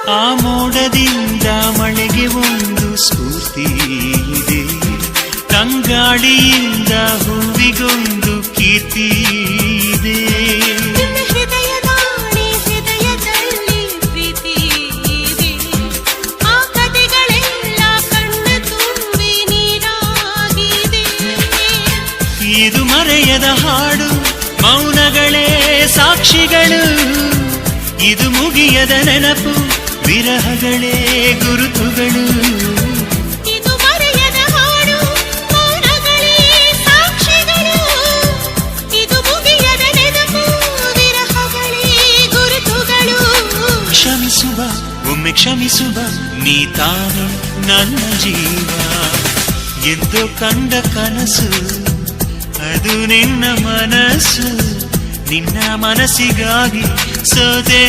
ಆ ಮೋಡದಿಂದ ಮಳೆಗೆ ಒಂದು ಸ್ಫೂರ್ತಿ ಇದೆ, ತಂಗಾಳಿಯಿಂದ ಹೂವಿಗೊಂದು ಕೀರ್ತಿ ಇದೆ. ಹೃದಯದಲ್ಲಿ ಪ್ರೀತಿ ಇದೆ, ಆ ಕಥೆಗಳೆಲ್ಲ ಕಣ್ಣ ತುಂಬಿ ನೀರಾಗಿದೆ. ಇದು ಮರೆಯದ ಹಾಡು, ಮೌನಗಳೇ ಸಾಕ್ಷಿಗಳು. ಇದು ಮುಗಿಯದ ನೆನಪು, ವಿರಹಗಳೇ ಗುರುತುಗಳು. ಇದು ಮರೆಯದ ಹಾಡು, ಮೌನಗಳೇ ಸಾಕ್ಷಿಗಳು. ಇದು ಮುಗಿಯದ ನೆನಪು, ವಿರಹಗಳೇ ಗುರುತುಗಳು. ಕ್ಷಮಿಸುವ, ಒಮ್ಮೆ ಕ್ಷಮಿಸುವ, ನೀ ತಾನೆ ನನ್ನ ಜೀವ. ಎಂದು ಕಂಡ ಕನಸು ಅದು ನಿನ್ನ ಮನಸ್ಸು, ನಿನ್ನ ಮನಸ್ಸಿಗಾಗಿ ಸೋದೆ.